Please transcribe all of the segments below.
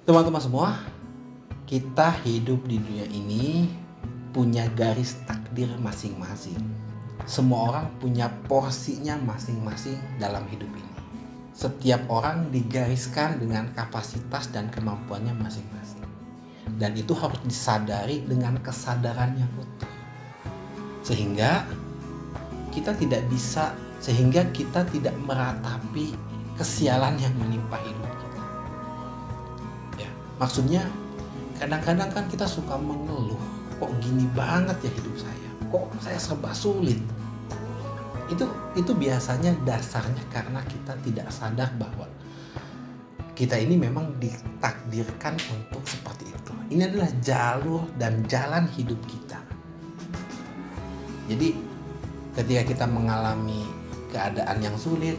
Teman-teman semua, kita hidup di dunia ini punya garis takdir masing-masing. Semua orang punya porsinya masing-masing dalam hidup ini. Setiap orang digariskan dengan kapasitas dan kemampuannya masing-masing. Dan itu harus disadari dengan kesadaran yang utuh. Sehingga kita tidak meratapi kesialan yang menimpa hidup kita. Ya, maksudnya kadang-kadang kan kita suka mengeluh, kok gini banget ya hidup saya, kok saya serba sulit. Itu biasanya dasarnya karena kita tidak sadar bahwa kita ini memang ditakdirkan untuk seperti itu. Ini adalah jalur dan jalan hidup kita. Jadi ketika kita mengalami keadaan yang sulit,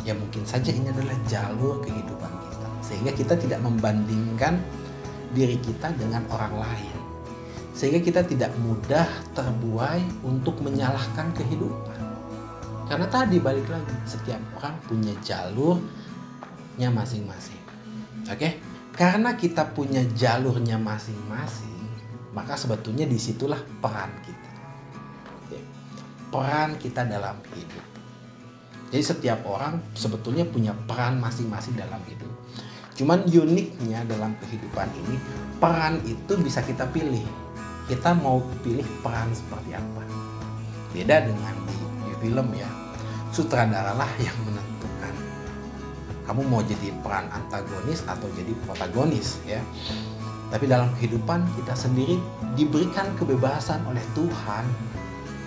ya mungkin saja ini adalah jalur kehidupan kita. Sehingga kita tidak membandingkan diri kita dengan orang lain. Sehingga kita tidak mudah terbuai untuk menyalahkan kehidupan. Karena tadi balik lagi, setiap orang punya jalurnya masing-masing. Oke? Karena kita punya jalurnya masing-masing, maka sebetulnya disitulah peran kita. Peran kita dalam hidup. Jadi setiap orang sebetulnya punya peran masing-masing dalam hidup. Cuman uniknya dalam kehidupan ini, peran itu bisa kita pilih. Kita mau pilih peran seperti apa. Beda dengan di film ya. Sutradaralah yang menentukan. Kamu mau jadi peran antagonis atau jadi protagonis ya. Tapi dalam kehidupan kita sendiri diberikan kebebasan oleh Tuhan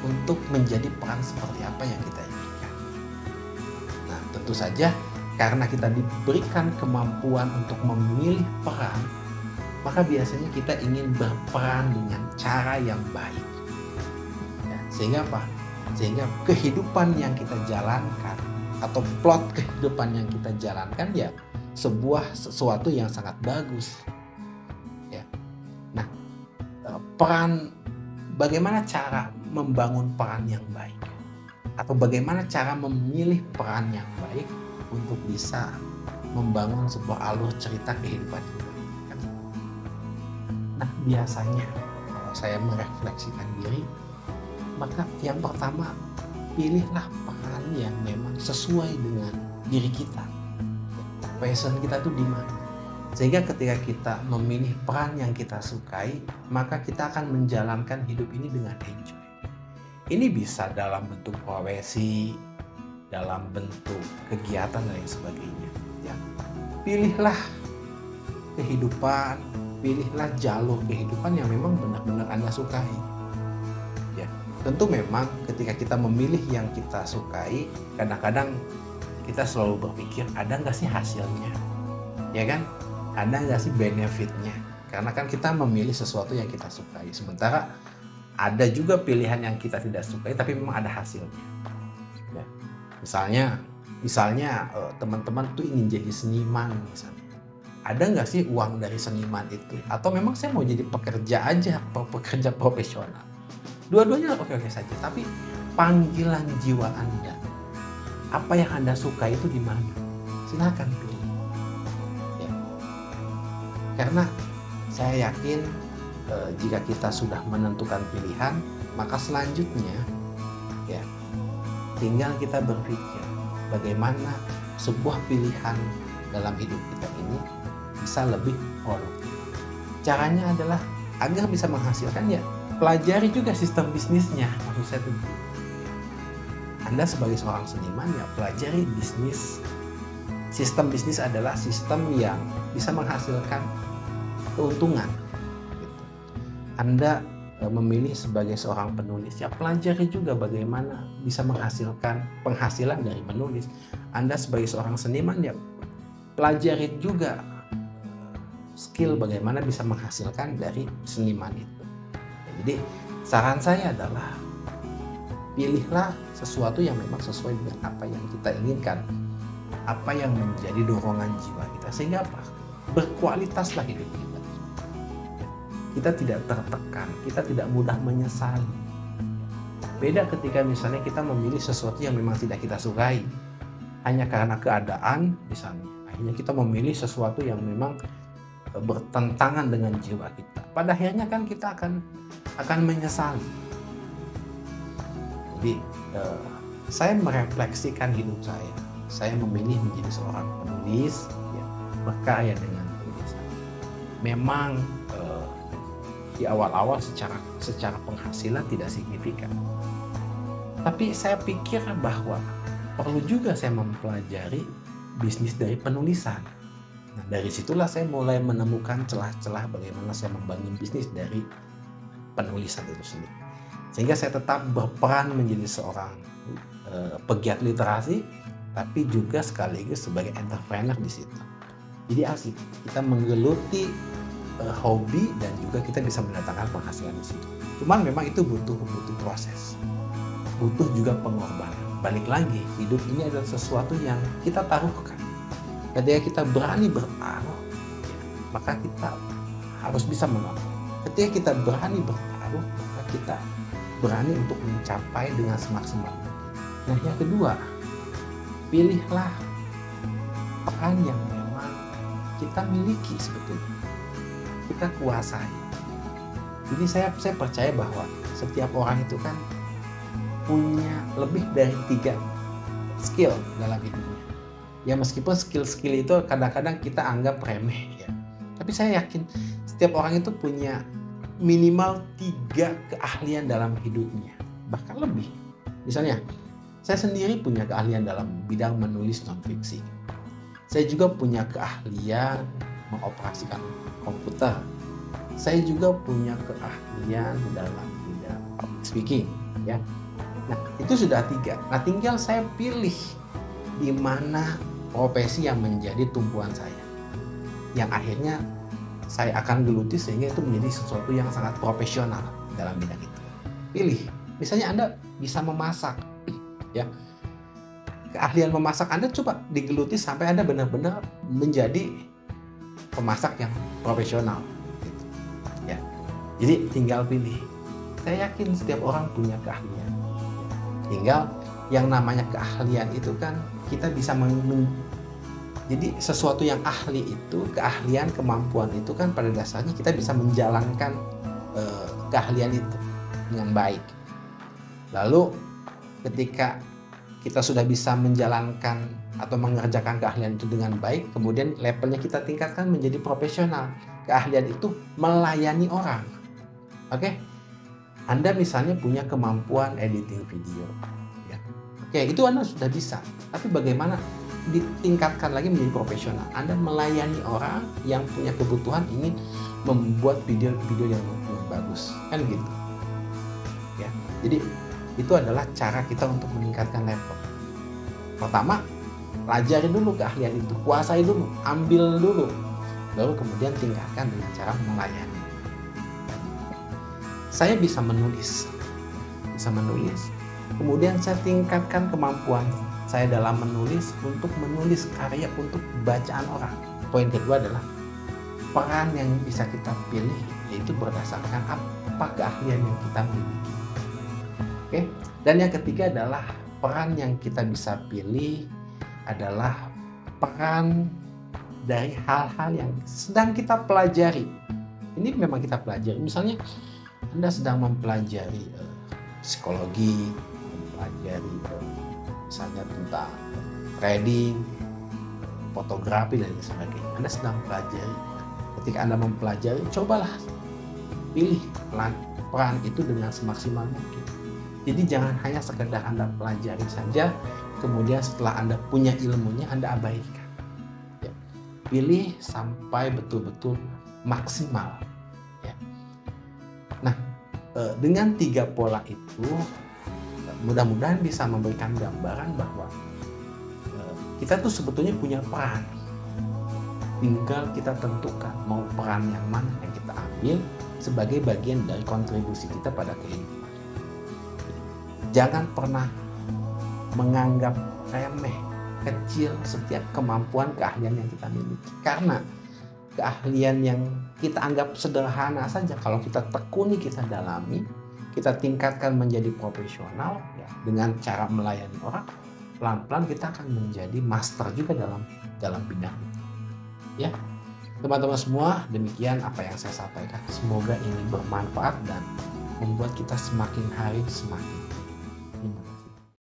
untuk menjadi peran seperti apa yang kita inginkan. Nah, tentu saja karena kita diberikan kemampuan untuk memilih peran, maka biasanya kita ingin berperan dengan cara yang baik. Ya, sehingga apa? Sehingga kehidupan yang kita jalankan atau plot kehidupan yang kita jalankan ya sesuatu yang sangat bagus. Ya. Nah, bagaimana cara membangun peran yang baik? Atau bagaimana cara memilih peran yang baik untuk bisa membangun sebuah alur cerita kehidupan kita? Nah, biasanya kalau saya merefleksikan diri, maka yang pertama, pilihlah peran yang memang sesuai dengan diri kita. Passion kita tuh di mana? Sehingga ketika kita memilih peran yang kita sukai, maka kita akan menjalankan hidup ini dengan enjoy. Ini bisa dalam bentuk profesi, dalam bentuk kegiatan dan lain sebagainya. Ya. Pilihlah kehidupan, pilihlah jalur kehidupan yang memang benar-benar Anda sukai. Ya. Tentu memang ketika kita memilih yang kita sukai, kadang-kadang kita selalu berpikir, ada nggak sih hasilnya? Ya kan? Ada nggak sih benefitnya? Karena kan kita memilih sesuatu yang kita sukai. Sementara ada juga pilihan yang kita tidak sukai, tapi memang ada hasilnya. Ya. Misalnya teman-teman tuh ingin jadi seniman misalnya. Ada nggak sih uang dari seniman itu? Atau memang saya mau jadi pekerja aja, pekerja profesional? Dua-duanya oke-oke saja. Tapi panggilan jiwa Anda, apa yang Anda suka itu di mana? Silakan pilih. Ya. Karena saya yakin jika kita sudah menentukan pilihan, maka selanjutnya ya tinggal kita berpikir bagaimana sebuah pilihan dalam hidup kita ini bisa lebih produktif. Caranya adalah agar bisa menghasilkan ya pelajari juga sistem bisnisnya. Maksud saya itu Anda sebagai seorang seniman ya pelajari bisnis. Sistem bisnis adalah sistem yang bisa menghasilkan keuntungan. Anda memilih sebagai seorang penulis, ya pelajari juga bagaimana bisa menghasilkan penghasilan dari menulis. Anda sebagai seorang seniman, ya pelajari juga skill bagaimana bisa menghasilkan dari seniman itu. Jadi saran saya adalah pilihlah sesuatu yang memang sesuai dengan apa yang kita inginkan, apa yang menjadi dorongan jiwa kita, sehingga apa? Berkualitaslah hidup kita. Kita tidak tertekan, kita tidak mudah menyesali. Beda ketika misalnya kita memilih sesuatu yang memang tidak kita sukai, hanya karena keadaan, misalnya akhirnya kita memilih sesuatu yang memang bertentangan dengan jiwa kita. Pada akhirnya kan kita akan menyesali. Jadi saya merefleksikan hidup saya. Saya memilih menjadi seorang penulis, ya, berkarya dengan tulisan. Memang di awal-awal secara penghasilan tidak signifikan. Tapi saya pikir bahwa perlu juga saya mempelajari bisnis dari penulisan. Nah, dari situlah saya mulai menemukan celah-celah bagaimana saya membangun bisnis dari penulisan itu sendiri. Sehingga saya tetap berperan menjadi seorang pegiat literasi, tapi juga sekaligus sebagai entrepreneur di situ. Jadi asik, kita menggeluti hobi dan juga kita bisa mendatangkan penghasilan di situ. Cuman memang itu butuh proses, butuh juga pengorbanan. Balik lagi, hidup ini adalah sesuatu yang kita taruhkan. Ketika kita berani bertaruh, ya, maka kita harus bisa menang. Ketika kita berani bertaruh, maka kita berani untuk mencapai dengan semaksimal mungkin. Nah, yang kedua, pilihlah peran yang memang kita miliki sebetulnya, kita kuasai. Jadi saya percaya bahwa setiap orang itu kan punya lebih dari 3 skill dalam hidupnya. Ya meskipun skill-skill itu kadang-kadang kita anggap remeh ya. Tapi saya yakin setiap orang itu punya minimal 3 keahlian dalam hidupnya, bahkan lebih. Misalnya, saya sendiri punya keahlian dalam bidang menulis non-fiksi. Saya juga punya keahlian mengoperasikan komputer. Saya juga punya keahlian dalam bidang public speaking, ya. Nah, itu sudah 3. Nah, tinggal saya pilih di mana profesi yang menjadi tumpuan saya, yang akhirnya saya akan geluti sehingga itu menjadi sesuatu yang sangat profesional dalam bidang itu. Pilih, misalnya Anda bisa memasak, ya. Keahlian memasak Anda coba digeluti sampai Anda benar-benar menjadi pemasak yang profesional, gitu. Ya. Jadi tinggal pilih. Saya yakin setiap orang punya keahlian. Tinggal yang namanya keahlian itu kan kita bisa jadi sesuatu yang ahli itu, keahlian, kemampuan itu kan pada dasarnya kita bisa menjalankan keahlian itu dengan baik. Lalu ketika kita sudah bisa menjalankan atau mengerjakan keahlian itu dengan baik, kemudian levelnya kita tingkatkan menjadi profesional. Keahlian itu melayani orang. Oke? Anda misalnya punya kemampuan editing video, ya. Oke, itu Anda sudah bisa. Tapi bagaimana ditingkatkan lagi menjadi profesional? Anda melayani orang yang punya kebutuhan ingin membuat video-video yang bagus, kan gitu. Ya. Jadi itu adalah cara kita untuk meningkatkan level. Pertama, pelajari dulu keahlian itu, kuasai dulu, ambil dulu, baru kemudian tingkatkan dengan cara melayani. Saya bisa menulis, kemudian saya tingkatkan kemampuan saya dalam menulis untuk menulis karya untuk bacaan orang. Poin kedua adalah peran yang bisa kita pilih, yaitu berdasarkan apa keahlian yang kita miliki. Oke, dan yang ketiga adalah peran yang kita bisa pilih adalah peran dari hal-hal yang sedang kita pelajari. Ini memang kita pelajari. Misalnya Anda sedang mempelajari psikologi, mempelajari misalnya tentang trading, fotografi dan sebagainya. Anda sedang pelajari. Ketika Anda mempelajari, cobalah pilih peran itu dengan semaksimal mungkin. Jadi jangan hanya sekedar Anda pelajari saja, kemudian setelah Anda punya ilmunya Anda abaikan. Ya. Pilih sampai betul-betul maksimal. Ya. Nah, dengan 3 pola itu, mudah-mudahan bisa memberikan gambaran bahwa kita tuh sebetulnya punya peran. Tinggal kita tentukan mau peran yang mana yang kita ambil sebagai bagian dari kontribusi kita pada kehidupan. Jangan pernah menganggap remeh, kecil setiap kemampuan keahlian yang kita miliki. Karena keahlian yang kita anggap sederhana saja, kalau kita tekuni, kita dalami, kita tingkatkan menjadi profesional, ya, dengan cara melayani orang, pelan-pelan kita akan menjadi master juga dalam bidang itu. Ya, teman-teman semua, demikian apa yang saya sampaikan. Semoga ini bermanfaat dan membuat kita semakin hari semakin iman.